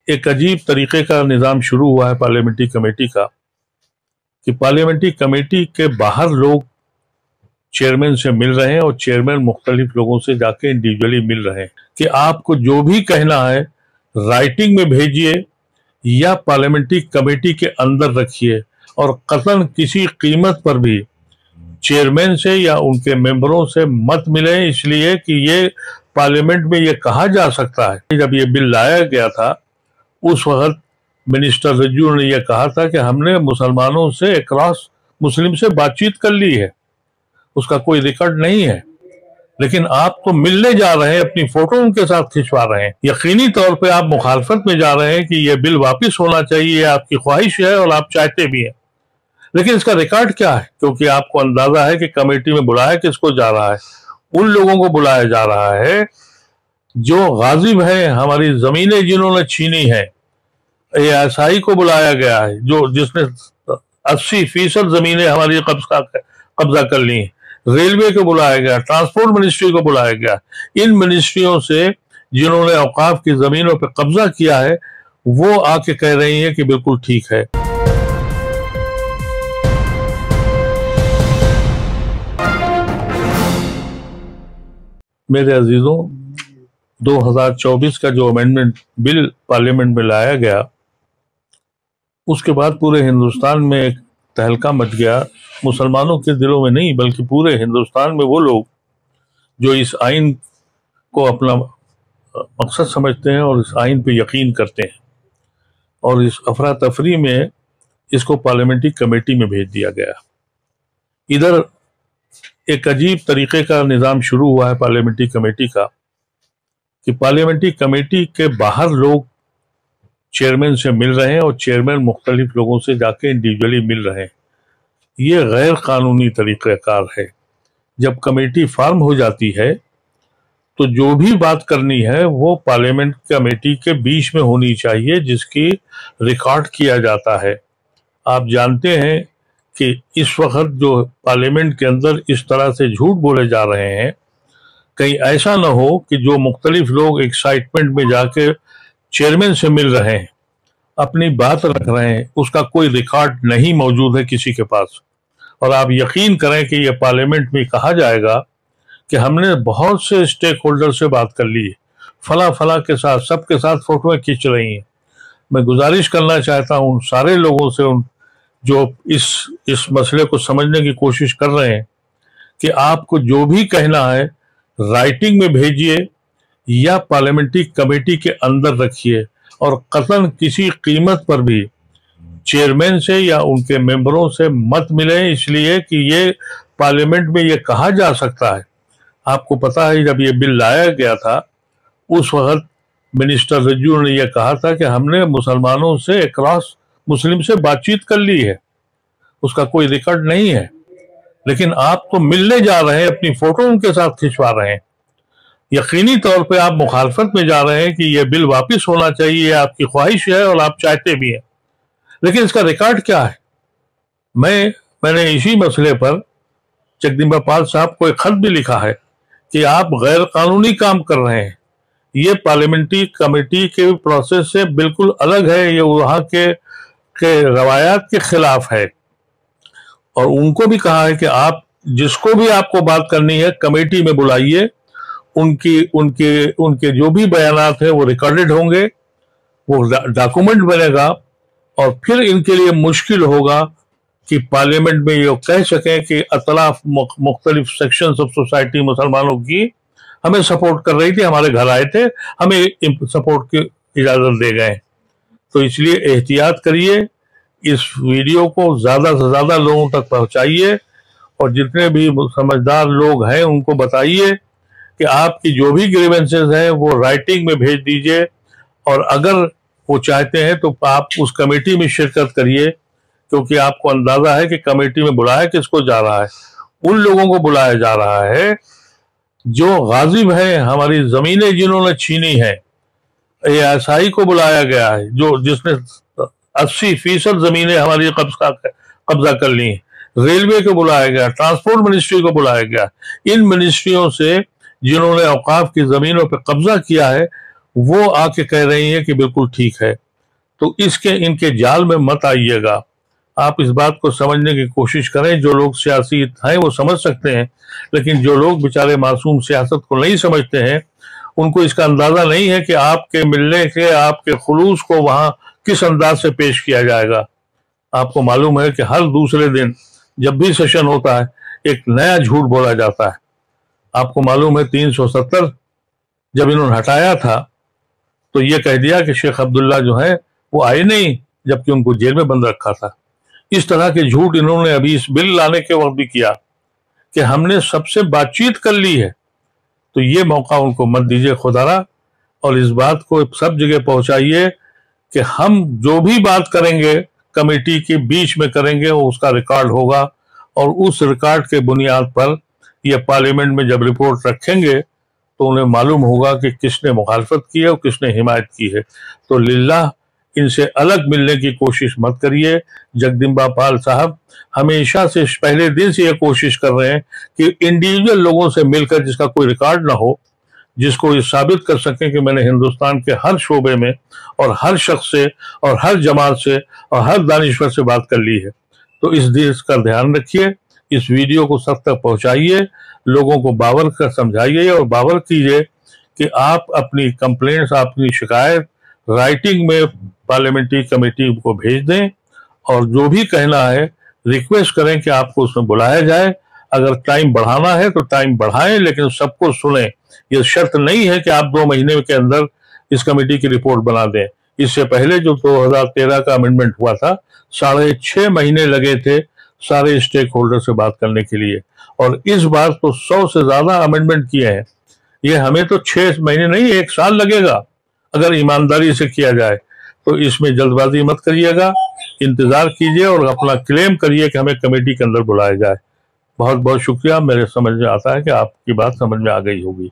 एक अजीब तरीके का निज़ाम शुरू हुआ है पार्लियामेंट्री कमेटी का कि पार्लियामेंट्री कमेटी के बाहर लोग चेयरमैन से मिल रहे हैं और चेयरमैन मुख्तलिफ लोगों से जाके इंडिविजुअली मिल रहे हैं कि आपको जो भी कहना है राइटिंग में भेजिए या पार्लियामेंट्री कमेटी के अंदर रखिए और कतन किसी कीमत पर भी चेयरमैन से या उनके मेंबरों से मत मिले, इसलिए कि ये पार्लियामेंट में ये कहा जा सकता है। जब ये बिल लाया गया था उस वक्त मिनिस्टर रज्जू ने यह कहा था कि हमने मुसलमानों से अक्रॉस मुस्लिम से बातचीत कर ली है, उसका कोई रिकॉर्ड नहीं है, लेकिन आप तो मिलने जा रहे हैं, अपनी फोटो उनके साथ खिंचवा रहे हैं। यकीनी तौर पे आप मुखालफत में जा रहे हैं कि यह बिल वापस होना चाहिए, आपकी ख्वाहिश है और आप चाहते भी हैं, लेकिन इसका रिकॉर्ड क्या है? क्योंकि आपको अंदाजा है कि कमेटी में बुलाया किसको जा रहा है, उन लोगों को बुलाया जा रहा है जो गाजिब है, हमारी जमीनें जिन्होंने छीनी है। ASI को बुलाया गया है जो जिसने 80% जमीनें हमारी कब्जा कर ली हैं। रेलवे को बुलाया गया, ट्रांसपोर्ट मिनिस्ट्री को बुलाया गया। इन मिनिस्ट्रियों से जिन्होंने औकाफ की जमीनों पर कब्जा किया है वो आके कह रही है कि बिल्कुल ठीक है। मेरे अजीजों, 2024 का जो अमेंडमेंट बिल पार्लियामेंट में लाया गया उसके बाद पूरे हिंदुस्तान में एक तहलका मच गया। मुसलमानों के दिलों में नहीं बल्कि पूरे हिंदुस्तान में वो लोग जो इस आइन को अपना मकसद समझते हैं और इस आइन पे यकीन करते हैं, और इस अफरा तफरी में इसको पार्लियामेंट्री कमेटी में भेज दिया गया। इधर एक अजीब तरीके का निज़ाम शुरू हुआ है पार्लियामेंट्री कमेटी का कि पार्लियामेंट्री कमेटी के बाहर लोग चेयरमैन से मिल रहे हैं और चेयरमैन मुख्तलिफ लोगों से जाके इंडिविजुअली मिल रहे हैं। ये गैर कानूनी तरीक़ाकार है। जब कमेटी फॉर्म हो जाती है तो जो भी बात करनी है वो पार्लियामेंट कमेटी के बीच में होनी चाहिए, जिसकी रिकॉर्ड किया जाता है। आप जानते हैं कि इस वक्त जो पार्लियामेंट के अंदर इस तरह से झूठ बोले जा रहे हैं, कहीं ऐसा न हो कि जो मुख्तलिफ लोग एक्साइटमेंट में जाके चेयरमैन से मिल रहे हैं, अपनी बात रख रहे हैं, उसका कोई रिकॉर्ड नहीं मौजूद है किसी के पास। और आप यकीन करें कि यह पार्लियामेंट में कहा जाएगा कि हमने बहुत से स्टेक होल्डर से बात कर ली है, फला फला के साथ, सबके साथ फोटोएं खींच रही हैं। मैं गुजारिश करना चाहता हूँ उन सारे लोगों से जो इस मसले को समझने की कोशिश कर रहे हैं कि आपको जो भी कहना है राइटिंग में भेजिए या पार्लियामेंट्री कमेटी के अंदर रखिए और कतन किसी कीमत पर भी चेयरमैन से या उनके मेंबरों से मत मिले, इसलिए कि ये पार्लियामेंट में ये कहा जा सकता है। आपको पता है जब ये बिल लाया गया था उस वक्त मिनिस्टर रज्जू ने यह कहा था कि हमने मुसलमानों से अक्रॉस मुस्लिम से बातचीत कर ली है, उसका कोई रिकॉर्ड नहीं है, लेकिन आप तो मिलने जा रहे हैं, अपनी फोटो उनके साथ खिंचवा रहे हैं। यकीनी तौर पे आप मुखालफत में जा रहे हैं कि यह बिल वापस होना चाहिए, आपकी ख्वाहिश है और आप चाहते भी हैं, लेकिन इसका रिकॉर्ड क्या है? मैंने इसी मसले पर जगदम्बा पाल साहब को एक खत भी लिखा है कि आप गैर कानूनी काम कर रहे हैं, ये पार्लियामेंट्री कमेटी के प्रोसेस से बिल्कुल अलग है, ये वहाँ के रवायात के खिलाफ है। और उनको भी कहा है कि आप जिसको भी आपको बात करनी है कमेटी में बुलाइए, उनके जो भी बयानात हैं वो रिकॉर्डेड होंगे, वो डॉक्यूमेंट बनेगा, और फिर इनके लिए मुश्किल होगा कि पार्लियामेंट में ये कह सकें कि अतलाफ मुख्तलिफ सेक्शंस ऑफ सोसाइटी मुसलमानों की हमें सपोर्ट कर रही थी, हमारे घर आए थे, हमें सपोर्ट की इजाज़त दे गए। तो इसलिए एहतियात करिए, इस वीडियो को ज़्यादा से ज़्यादा लोगों तक पहुंचाइए और जितने भी समझदार लोग हैं उनको बताइए कि आपकी जो भी ग्रीवेंसेस हैं वो राइटिंग में भेज दीजिए, और अगर वो चाहते हैं तो आप उस कमेटी में शिरकत करिए, क्योंकि आपको अंदाजा है कि कमेटी में बुलाया किसको जा रहा है, उन लोगों को बुलाया जा रहा है जो गाजिब है, हमारी जमीनें जिन्होंने छीनी है। ASI को बुलाया गया है जो जिसने 80% जमीनें हमारी कब्जा कर ली हैं। रेलवे को बुलाया गया, ट्रांसपोर्ट मिनिस्ट्री को बुलाया गया। इन मिनिस्ट्रियों से जिन्होंने औकाफ की जमीनों पर कब्जा किया है وہ آ کے کہہ رہی ہیں کہ بالکل ٹھیک ہے. تو ان کے جال میں مت آئیے گا. آپ اس بات کو سمجھنے کی کوشش کریں. جو لوگ سیاسی ہیں وہ سمجھ سکتے ہیں، لیکن جو لوگ بیچارے معصوم سیاست کو نہیں سمجھتے ہیں، ان کو اس کا اندازہ نہیں ہے کہ آپ کے ملنے کے، آپ کے خلوص کو وہاں کس انداز سے پیش کیا جائے گا. آپ کو معلوم ہے کہ ہر دوسرے دن جب بھی سیشن ہوتا ہے ایک نیا جھوٹ بولا جاتا ہے. آپ کو معلوم ہے 370 جب انہوں نے ہٹایا تھا تو یہ کہہ دیا کہ شیخ عبداللہ جو ہے وہ آئے نہیں، جبکہ ان کو جیل میں بند رکھا تھا. اس طرح کے جھوٹ انہوں نے ابھی اس بل لانے کے وقت بھی کیا کہ ہم نے سب سے بات چیت کر لی ہے. تو یہ موقع ان کو مت دیجیے خدارا، اور اس بات کو سب جگہ پہنچائیے کہ ہم جو بھی بات کریں گے کمیٹی کے بیچ میں کریں گے، وہ اس کا ریکارڈ ہوگا، اور اس ریکارڈ کے بنیاد پر یہ پارلیمنٹ میں جب رپورٹ رکھیں گے تو انہیں معلوم ہوگا کہ کس نے مخالفت کی ہے اور کس نے حمایت کی ہے. تو للہ ان سے الگ ملنے کی کوشش مت کریے. جگدمبا پال صاحب ہمیشہ سے پہلے دن سے یہ کوشش کر رہے ہیں کہ انڈیویجول لوگوں سے مل کر، جس کا کوئی ریکارڈ نہ ہو، جس کو یہ ثابت کر سکیں کہ میں نے ہندوستان کے ہر شعبے میں اور ہر شخص سے اور ہر جماعت سے اور ہر دانشور سے بات کر لی ہے. تو اس کا دھیان رکھیے، اس ویڈیو کو سب تک پہنچائیے، لوگوں کو باور کر سمجھائیے اور باور کیجیے کہ آپ اپنی کمپلینٹس، اپنی شکایت رائٹنگ میں پارلیمنٹری کمیٹی کو بھیج دیں، اور جو بھی کہنا ہے ریکویسٹ کریں کہ آپ کو اس میں بلایا جائے. اگر ٹائم بڑھانا ہے تو ٹائم بڑھائیں، لیکن سب کو سنیں. یہ شرط نہیں ہے کہ آپ 2 مہینے کے اندر اس کمیٹی کی رپورٹ بنا دیں. اس سے پہلے جو 2013 کا امینڈمنٹ ہوا تھا 6.5 مہینے لگے تھے سارے اسٹیک ہولڈر سے بات کرنے کے لیے، اور اس بار تو 100 سے زیادہ امینڈمنٹ کیے ہیں. یہ ہمیں تو 6 مہینے نہیں 1 سال لگے گا اگر ایمانداری سے کیا جائے. تو اس میں جلد بازی مت کریے گا، انتظار کیجئے اور اپنا کلیم کریے کہ ہمیں کمیٹی کے اندر بلایا جائے. بہت بہت شکریہ. میرے سمجھ میں آتا ہے کہ آپ کی بات سمجھ میں آ گئی ہوگی.